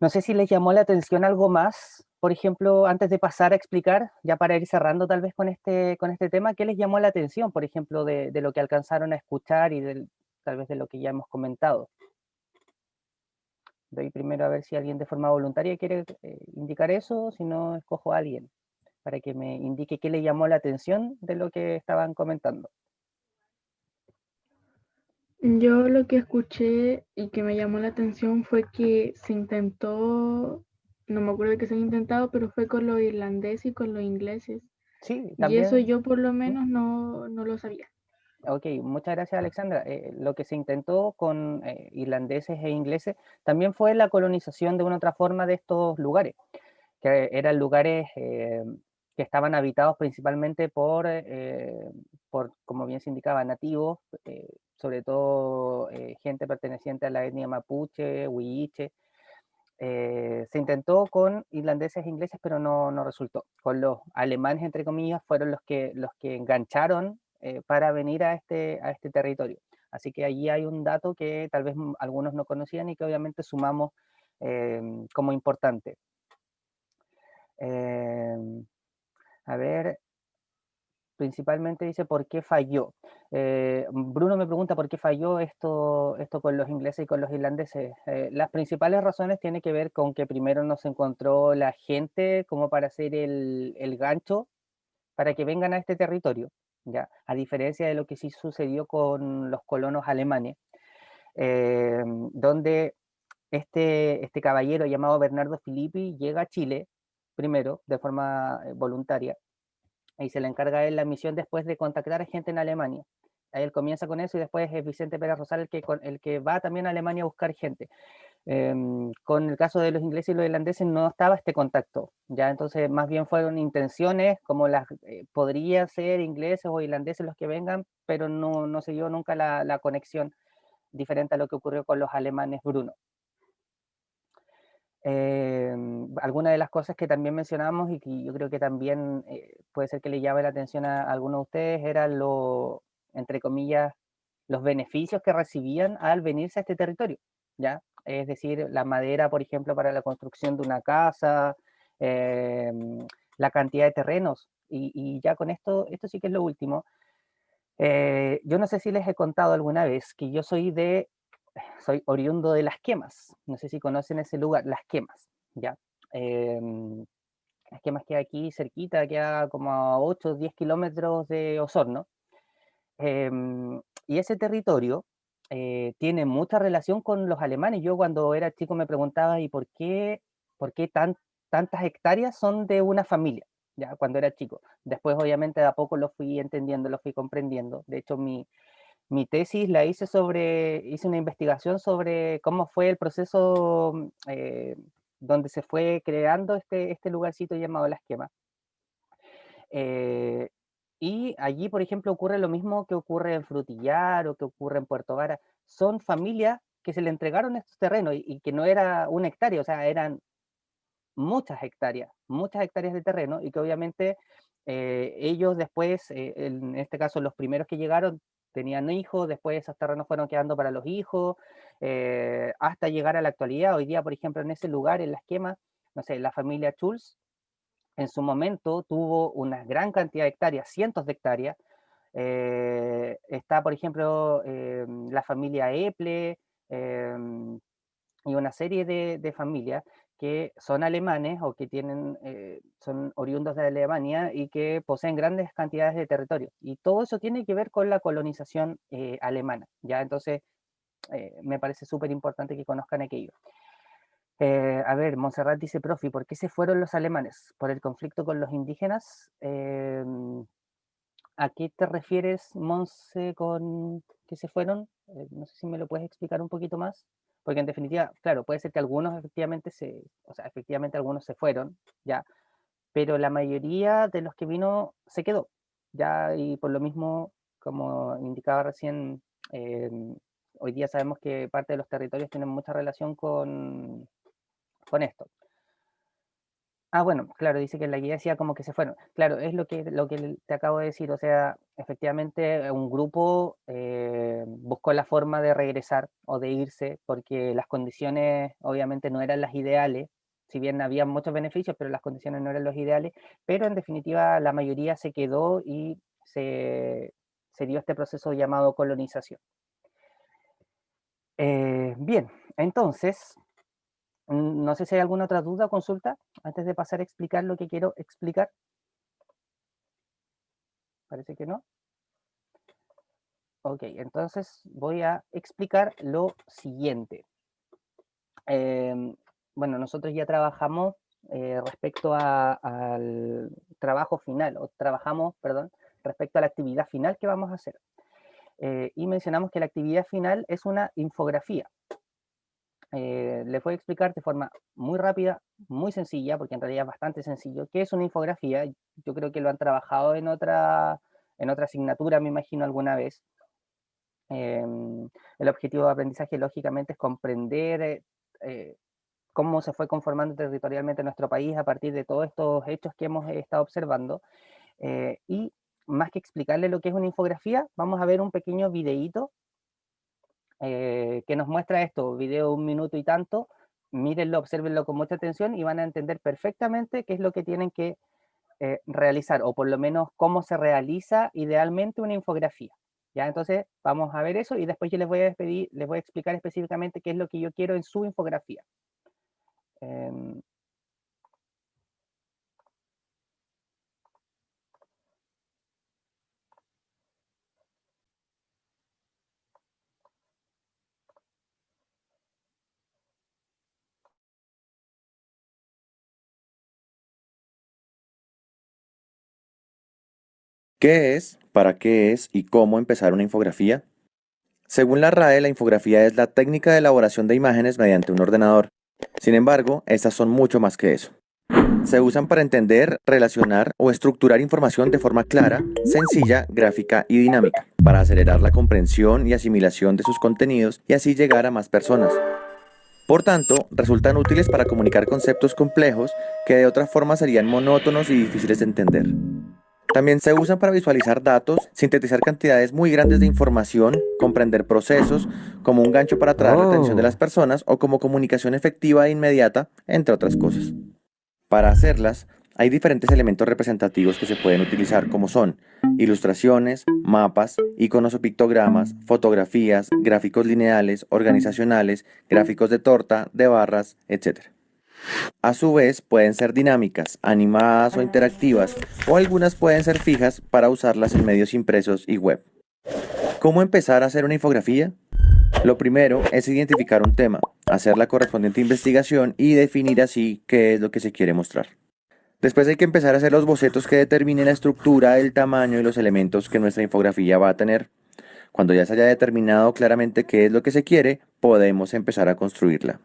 No sé si les llamó la atención algo más, por ejemplo, antes de pasar a explicar, ya para ir cerrando tal vez con este tema, ¿qué les llamó la atención, por ejemplo, de lo que alcanzaron a escuchar y tal vez de lo que ya hemos comentado? Doy primero a ver si alguien de forma voluntaria quiere indicar eso, si no, escojo a alguien para que me indique qué le llamó la atención de lo que estaban comentando.
Yo lo que escuché y que me llamó la atención fue que se intentó, no me acuerdo de qué se ha intentado, pero fue con los irlandeses y con los ingleses.
Sí,
Y eso
también.
yo por lo menos no lo sabía.
Ok, muchas gracias Alexandra. Lo que se intentó con irlandeses e ingleses también fue la colonización de una otra forma de estos lugares, que eran lugares que estaban habitados principalmente por, como bien se indicaba, nativos, sobre todo gente perteneciente a la etnia mapuche, huilliche. Se intentó con irlandeses e ingleses, pero no resultó. Con los alemanes, entre comillas, fueron los que engancharon para venir a este territorio. Así que allí hay un dato que tal vez algunos no conocían y que obviamente sumamos como importante. A ver, principalmente dice por qué falló. Bruno me pregunta por qué falló esto con los ingleses y con los irlandeses. Las principales razones tienen que ver con que primero no se encontró la gente como para hacer el gancho para que vengan a este territorio, ¿ya? A diferencia de lo que sí sucedió con los colonos alemanes, donde este caballero llamado Bernardo Filippi llega a Chile primero de forma voluntaria y se le encarga a él la misión después de contactar a gente en Alemania. Ahí él comienza con eso y después es Vicente Pérez Rosal el que va también a Alemania a buscar gente. Con el caso de los ingleses y los irlandeses no estaba este contacto, ya entonces más bien fueron intenciones como las podría ser ingleses o irlandeses los que vengan, pero no se dio nunca la conexión diferente a lo que ocurrió con los alemanes, Bruno. Algunas de las cosas que también mencionamos y que yo creo que también puede ser que le llame la atención a algunos de ustedes eran entre comillas, los beneficios que recibían al venirse a este territorio, ¿ya? Es decir, la madera, por ejemplo, para la construcción de una casa, la cantidad de terrenos, y ya con esto sí que es lo último. Yo no sé si les he contado alguna vez que yo soy oriundo de Las Quemas. No sé si conocen ese lugar, Las Quemas, ¿ya? Las Quemas queda aquí cerquita, queda como a 8 o 10 kilómetros de Osorno. Y ese territorio tiene mucha relación con los alemanes. Yo cuando era chico me preguntaba, ¿y por qué tantas hectáreas son de una familia? Ya, cuando era chico. Después, obviamente, de a poco lo fui entendiendo, lo fui comprendiendo. De hecho, mi tesis la hice hice una investigación sobre cómo fue el proceso donde se fue creando este lugarcito llamado Las Quemas. Y allí, por ejemplo, ocurre lo mismo que ocurre en Frutillar o que ocurre en Puerto Vara. Son familias que se le entregaron estos terrenos y que no era una hectárea, o sea, eran muchas hectáreas de terreno y que obviamente ellos después, en este caso los primeros que llegaron, tenían hijos, después esos terrenos fueron quedando para los hijos, hasta llegar a la actualidad. Hoy día, por ejemplo, en ese lugar, en Las Quemas, no sé, la familia Schulz, en su momento tuvo una gran cantidad de hectáreas, cientos de hectáreas. Está, por ejemplo, la familia Eple y una serie de familias que son alemanes o que son oriundos de Alemania y que poseen grandes cantidades de territorio. Y todo eso tiene que ver con la colonización alemana, ¿ya? Entonces, me parece súper importante que conozcan aquello. A ver, Montserrat dice, profe, ¿por qué se fueron los alemanes? ¿Por el conflicto con los indígenas? ¿A qué te refieres, Monse, con que se fueron? No sé si me lo puedes explicar un poquito más. Porque en definitiva, claro, puede ser que algunos efectivamente algunos se fueron, ya, pero la mayoría de los que vino se quedó, ya, y por lo mismo, como indicaba recién, hoy día sabemos que parte de los territorios tienen mucha relación con esto. Ah, bueno, claro, dice que la guía decía como que se fueron. Claro, es lo que te acabo de decir, o sea, efectivamente un grupo buscó la forma de regresar o de irse porque las condiciones obviamente no eran las ideales, si bien había muchos beneficios, pero las condiciones no eran los ideales, pero en definitiva la mayoría se quedó y se dio este proceso llamado colonización. Bien, entonces, No sé si hay alguna otra duda o consulta antes de pasar a explicar lo que quiero explicar. Parece que no. Ok, entonces voy a explicar lo siguiente. Bueno, nosotros ya trabajamos respecto al trabajo final, o trabajamos, perdón, respecto a la actividad final que vamos a hacer. Y mencionamos que la actividad final es una infografía. Les voy a explicar de forma muy rápida, muy sencilla, porque en realidad es bastante sencillo, qué es una infografía. Yo creo que lo han trabajado en otra asignatura, me imagino, alguna vez. El objetivo de aprendizaje, lógicamente, es comprender cómo se fue conformando territorialmente nuestro país a partir de todos estos hechos que hemos estado observando. Y más que explicarle lo que es una infografía, vamos a ver un pequeño videíto que nos muestra esto, video 1 minuto y tanto. Mírenlo, obsérvenlo con mucha atención y van a entender perfectamente qué es lo que tienen que realizar, o por lo menos cómo se realiza idealmente una infografía. ¿Ya? Entonces vamos a ver eso y después yo les voy a explicar específicamente qué es lo que yo quiero en su infografía.
¿Qué es, para qué es y cómo empezar una infografía? Según la RAE, la infografía es la técnica de elaboración de imágenes mediante un ordenador. Sin embargo, estas son mucho más que eso. Se usan para entender, relacionar o estructurar información de forma clara, sencilla, gráfica y dinámica, para acelerar la comprensión y asimilación de sus contenidos y así llegar a más personas. Por tanto, resultan útiles para comunicar conceptos complejos que de otra forma serían monótonos y difíciles de entender. También se usan para visualizar datos, sintetizar cantidades muy grandes de información, comprender procesos, como un gancho para atraer la atención de las personas o como comunicación efectiva e inmediata, entre otras cosas. Para hacerlas, hay diferentes elementos representativos que se pueden utilizar, como son ilustraciones, mapas, iconos o pictogramas, fotografías, gráficos lineales, organizacionales, gráficos de torta, de barras, etc. A su vez, pueden ser dinámicas, animadas o interactivas, o algunas pueden ser fijas para usarlas en medios impresos y web. ¿Cómo empezar a hacer una infografía? Lo primero es identificar un tema, hacer la correspondiente investigación y definir así qué es lo que se quiere mostrar. Después hay que empezar a hacer los bocetos que determinen la estructura, el tamaño y los elementos que nuestra infografía va a tener. Cuando ya se haya determinado claramente qué es lo que se quiere, podemos empezar a construirla.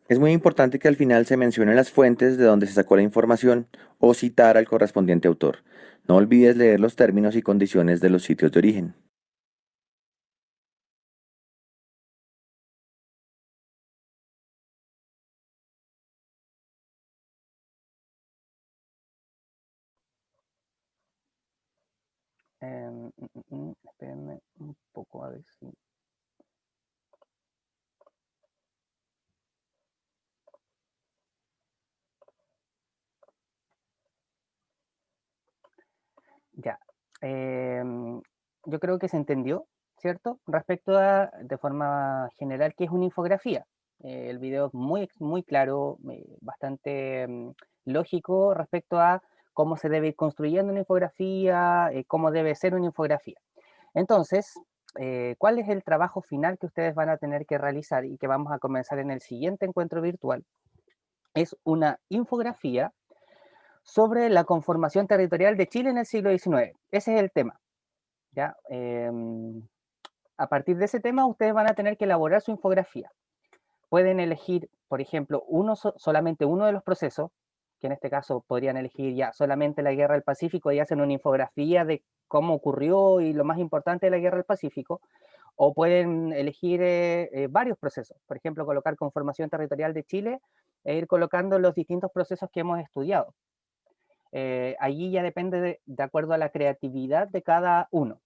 Es muy importante que al final se mencionen las fuentes de donde se sacó la información o citar al correspondiente autor. No olvides leer los términos y condiciones de los sitios de origen.
Espérenme un poco a ver si... Ya. Yo creo que se entendió, ¿cierto? Respecto a, de forma general, qué es una infografía. El video es muy claro, bastante lógico respecto a cómo se debe ir construyendo una infografía, cómo debe ser una infografía. Entonces, ¿cuál es el trabajo final que ustedes van a tener que realizar y que vamos a comenzar en el siguiente encuentro virtual? Es una infografía sobre la conformación territorial de Chile en el siglo XIX. Ese es el tema. ¿Ya? A partir de ese tema, ustedes van a tener que elaborar su infografía. Pueden elegir, por ejemplo, solamente uno de los procesos, que en este caso podrían elegir ya solamente la Guerra del Pacífico y hacen una infografía de cómo ocurrió y lo más importante de la Guerra del Pacífico, o pueden elegir varios procesos, por ejemplo, colocar conformación territorial de Chile e ir colocando los distintos procesos que hemos estudiado. Allí ya depende de acuerdo a la creatividad de cada uno.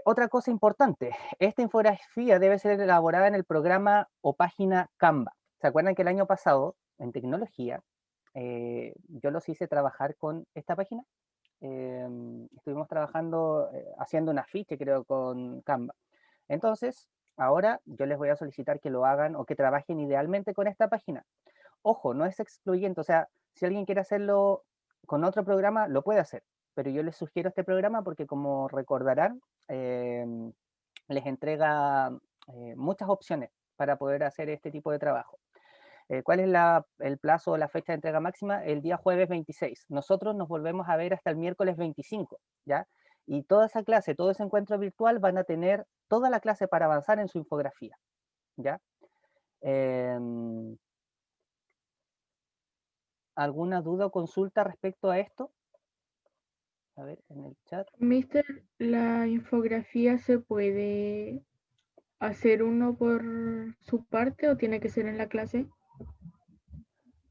Otra cosa importante, esta infografía debe ser elaborada en el programa o página Canva. ¿Se acuerdan que el año pasado, en tecnología, yo los hice trabajar con esta página? Estuvimos trabajando, haciendo un afiche, creo, con Canva. Entonces, Ahora yo les voy a solicitar que lo hagan o que trabajen idealmente con esta página. Ojo, no es excluyente, o sea, si alguien quiere hacerlo con otro programa, lo puede hacer, pero yo les sugiero este programa porque, como recordarán, les entrega muchas opciones para poder hacer este tipo de trabajo. ¿Cuál es el plazo o la fecha de entrega máxima? El día jueves 26. Nosotros nos volvemos a ver hasta el miércoles 25, ¿ya? Y toda esa clase, todo ese encuentro virtual van a tener toda la clase para avanzar en su infografía, ¿ya? ¿Alguna duda o consulta respecto a esto? A ver, en el chat.
Mister, ¿la infografía se puede hacer uno por su parte o tiene que ser en la clase?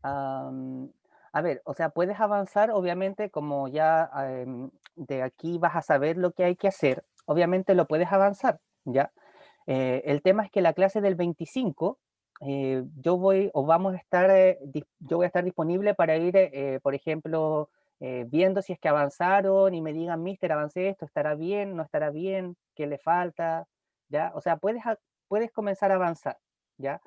A ver, o sea, puedes avanzar, obviamente, como ya de aquí vas a saber lo que hay que hacer, obviamente lo puedes avanzar, ¿ya? El tema es que la clase del 25, yo voy a estar disponible para ir, por ejemplo, viendo si es que avanzaron y me digan, mister, avancé esto, ¿estará bien? ¿No estará bien? ¿Qué le falta? ¿Ya? O sea, puedes comenzar a avanzar, ¿ya?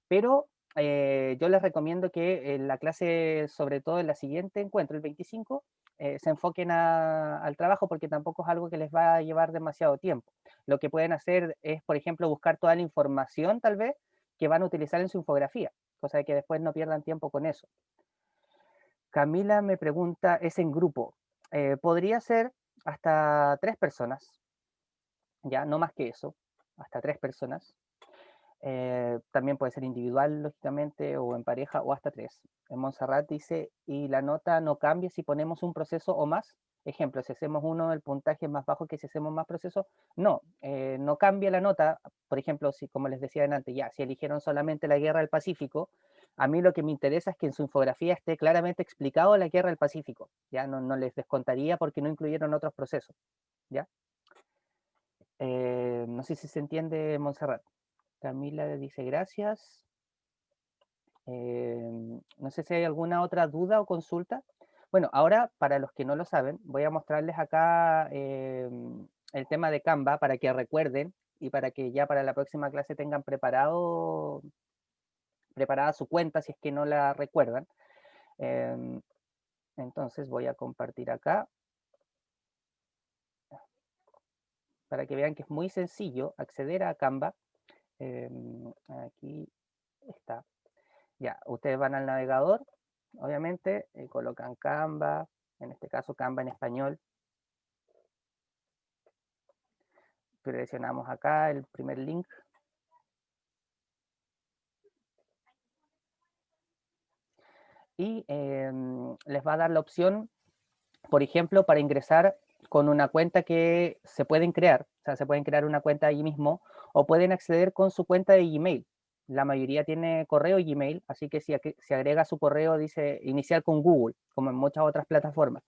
Pero yo les recomiendo que en la clase, sobre todo en la siguiente encuentro, el 25, se enfoquen al trabajo, porque tampoco es algo que les va a llevar demasiado tiempo. Lo que pueden hacer es, por ejemplo, buscar toda la información, tal vez, que van a utilizar en su infografía, cosa de que después no pierdan tiempo con eso. Camila me pregunta, ¿es en grupo? Podría ser hasta 3 personas, ya, no más que eso, hasta 3 personas. También puede ser individual, lógicamente, o en pareja, o hasta 3. En Montserrat dice, y la nota no cambia si ponemos un proceso o más. Ejemplo, si hacemos uno, el puntaje es más bajo que si hacemos más procesos. No, no cambia la nota. Por ejemplo, si, como les decía antes, ya, si eligieron solamente la Guerra del Pacífico, a mí lo que me interesa es que en su infografía esté claramente explicado la Guerra del Pacífico. Ya no les descontaría porque no incluyeron otros procesos. ¿Ya? No sé si se entiende, Montserrat. Camila dice gracias. No sé si hay alguna otra duda o consulta. Bueno, ahora, para los que no lo saben, voy a mostrarles acá el tema de Canva para que recuerden y para que ya para la próxima clase tengan preparada su cuenta si es que no la recuerdan. Entonces voy a compartir acá para que vean que es muy sencillo acceder a Canva. Aquí está. Ya, ustedes van al navegador, obviamente, colocan Canva, en este caso Canva en español. Presionamos acá el primer link. Y les va a dar la opción, por ejemplo, para ingresar con una cuenta que se pueden crear. O sea, se pueden crear una cuenta ahí mismo o pueden acceder con su cuenta de Gmail. La mayoría tiene correo y Gmail, así que si agrega su correo, dice iniciar con Google, como en muchas otras plataformas.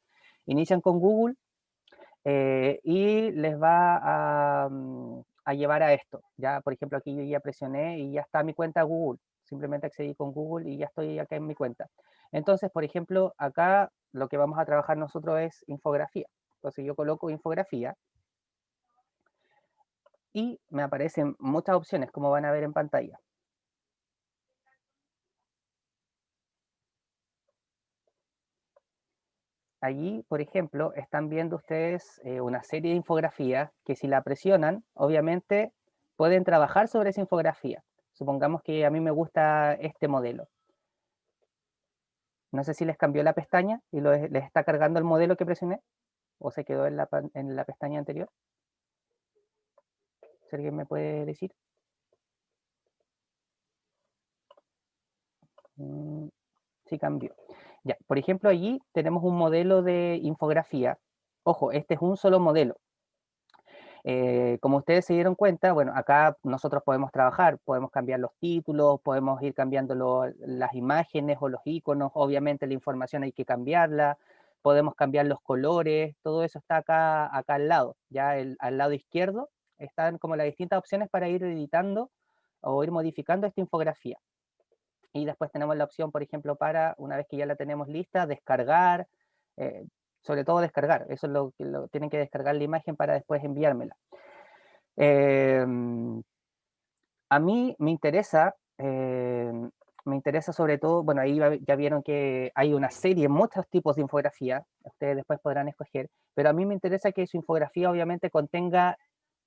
Inician con Google y les va a llevar a esto. Ya, por ejemplo, aquí yo ya presioné y ya está mi cuenta Google. Simplemente accedí con Google y ya estoy acá en mi cuenta. Entonces, por ejemplo, acá lo que vamos a trabajar nosotros es infografía. Entonces yo coloco infografía y me aparecen muchas opciones, como van a ver en pantalla. Allí, por ejemplo, están viendo ustedes una serie de infografías que, si la presionan, obviamente pueden trabajar sobre esa infografía. Supongamos que a mí me gusta este modelo. No sé si les cambió la pestaña y les está cargando el modelo que presioné, o se quedó en la pestaña anterior. ¿Si alguien me puede decir? Sí cambió. Ya, por ejemplo, allí tenemos un modelo de infografía. Ojo, este es un solo modelo. Como ustedes se dieron cuenta, bueno, acá nosotros podemos trabajar, podemos cambiar los títulos, podemos ir cambiando las imágenes o los iconos, obviamente la información hay que cambiarla, podemos cambiar los colores, todo eso está acá al lado. Ya al lado izquierdo están como las distintas opciones para ir editando o ir modificando esta infografía. Y después tenemos la opción, por ejemplo, para, una vez que ya la tenemos lista, descargar, sobre todo descargar. Eso es lo que tienen que descargar la imagen para después enviármela. A mí me interesa sobre todo, bueno, ahí ya vieron que hay una serie, muchos tipos de infografía, ustedes después podrán escoger, pero a mí me interesa que su infografía obviamente contenga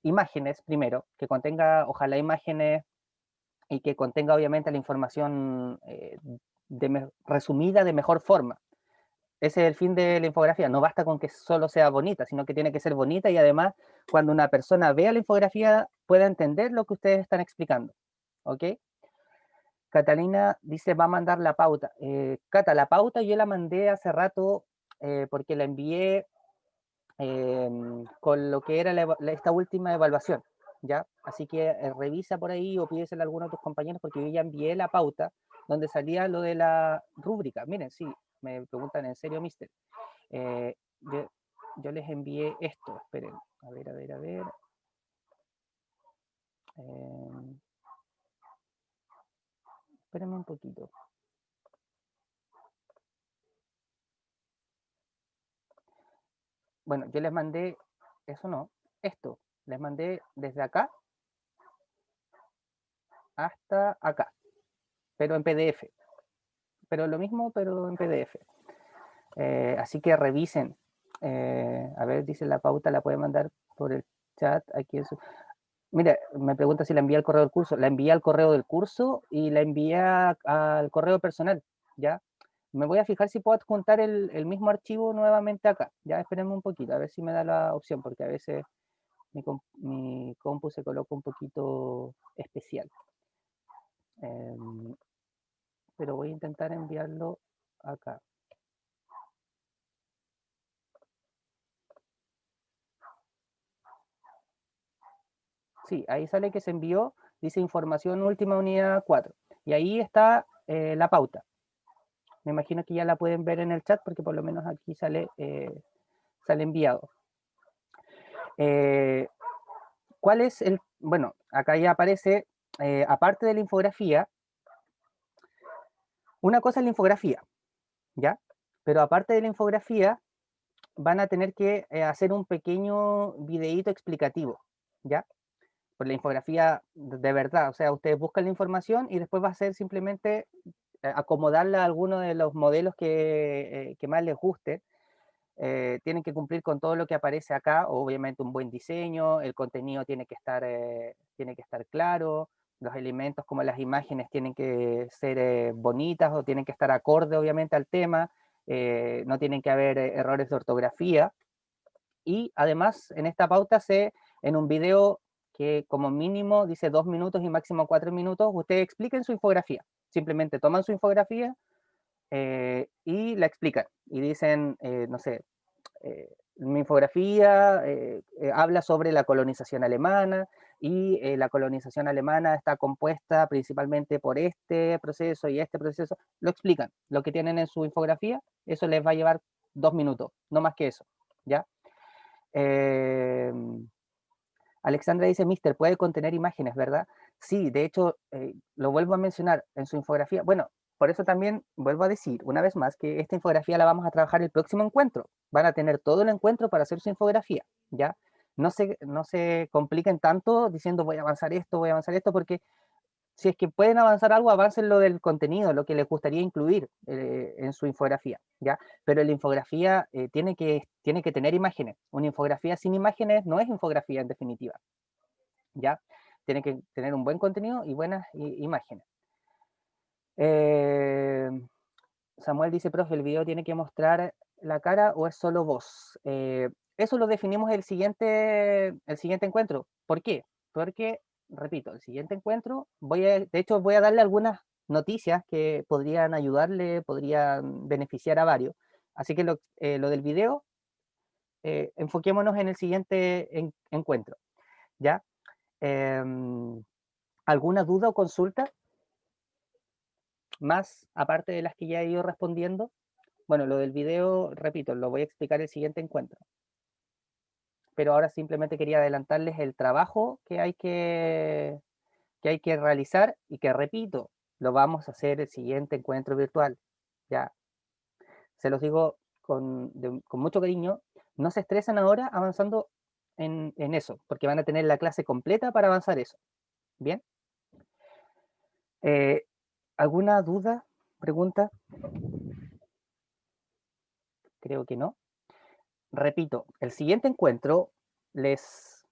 imágenes primero, que contenga ojalá imágenes y que contenga obviamente la información resumida de mejor forma. Ese es el fin de la infografía, no basta con que solo sea bonita, sino que tiene que ser bonita y además cuando una persona vea la infografía pueda entender lo que ustedes están explicando, ¿ok? Catalina dice, va a mandar la pauta. Cata, la pauta yo la mandé hace rato porque la envié con lo que era esta última evaluación, ¿ya? Así que revisa por ahí o pídesela a alguno de tus compañeros porque yo ya envié la pauta donde salía lo de la rúbrica. Miren, sí, me preguntan en serio, mister. Yo les envié esto, esperen, a ver. Espérenme un poquito. Bueno, yo les mandé, eso no, esto, les mandé desde acá hasta acá, pero en PDF. Pero lo mismo, pero en PDF. Así que revisen. A ver, dice la pauta, la puede mandar por el chat. Aquí eso. Mira, me pregunta si la envía al correo del curso. La envía al correo del curso y la envía al correo personal, ¿ya? Me voy a fijar si puedo adjuntar el mismo archivo nuevamente acá. Ya, espérenme un poquito, a ver si me da la opción, porque a veces mi compu se coloca un poquito especial. Pero voy a intentar enviarlo acá. Sí, ahí sale que se envió, dice información última unidad 4. Y ahí está la pauta. Me imagino que ya la pueden ver en el chat porque por lo menos aquí sale enviado. ¿Cuál es el...? Bueno, acá ya aparece, aparte de la infografía, una cosa es la infografía, ¿ya? Pero aparte de la infografía, van a tener que hacer un pequeño videíto explicativo, ¿ya? Por la infografía de verdad, o sea, ustedes buscan la información y después va a ser simplemente acomodarla a alguno de los modelos que más les guste. Tienen que cumplir con todo lo que aparece acá, obviamente un buen diseño, el contenido tiene que estar claro, los elementos como las imágenes tienen que ser bonitas o tienen que estar acorde obviamente al tema, no tienen que haber errores de ortografía. Y además en esta pauta en un video que como mínimo dice 2 minutos y máximo 4 minutos, ustedes expliquen su infografía. Simplemente toman su infografía y la explican. Y dicen, no sé, mi infografía habla sobre la colonización alemana y la colonización alemana está compuesta principalmente por este proceso y este proceso. Lo explican. Lo que tienen en su infografía, eso les va a llevar 2 minutos, no más que eso, ¿ya? Alexandra dice, mister, puede contener imágenes, ¿verdad? Sí, de hecho, lo vuelvo a mencionar en su infografía. Bueno, por eso también vuelvo a decir, una vez más, que esta infografía la vamos a trabajar el próximo encuentro. Van a tener todo el encuentro para hacer su infografía, ¿ya? No se compliquen tanto diciendo voy a avanzar esto, porque si es que pueden avanzar algo, avancen lo del contenido, lo que les gustaría incluir en su infografía, ¿ya? Pero la infografía tiene que tener imágenes. Una infografía sin imágenes no es infografía en definitiva, ¿ya? Tiene que tener un buen contenido y buenas imágenes. Samuel dice, profe, ¿el video tiene que mostrar la cara o es solo voz? Eso lo definimos el siguiente encuentro. ¿Por qué? Porque repito, el siguiente encuentro, de hecho voy a darle algunas noticias que podrían ayudarle, podrían beneficiar a varios. Así que lo del video, enfoquémonos en el siguiente encuentro, ¿ya? ¿Alguna duda o consulta? Más, aparte de las que ya he ido respondiendo. Bueno, lo del video, repito, lo voy a explicar el siguiente encuentro. Pero ahora simplemente quería adelantarles el trabajo que hay que realizar y que, repito, lo vamos a hacer el siguiente encuentro virtual. Ya, se los digo con mucho cariño, no se estresen ahora avanzando en eso, porque van a tener la clase completa para avanzar eso. ¿Bien? ¿Alguna duda? ¿Pregunta? Creo que no. Repito, el siguiente encuentro les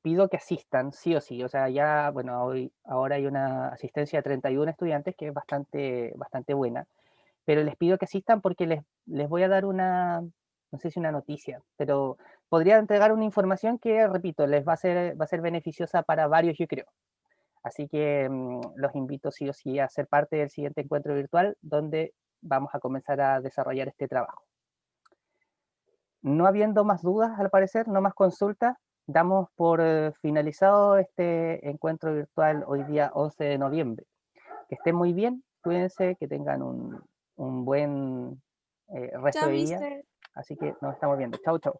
pido que asistan sí o sí. O sea, ya, bueno, ahora hay una asistencia de 31 estudiantes que es bastante buena, pero les pido que asistan porque les voy a dar una, no sé si una noticia, pero podría entregar una información que, repito, les va a ser beneficiosa para varios, yo creo. Así que los invito sí o sí a ser parte del siguiente encuentro virtual donde vamos a comenzar a desarrollar este trabajo. No habiendo más dudas, al parecer, no más consultas, damos por finalizado este encuentro virtual hoy día 11 de noviembre. Que estén muy bien, cuídense, que tengan un buen resto
Chao,
de día.
mister.
Así que nos estamos viendo. Chau, chau.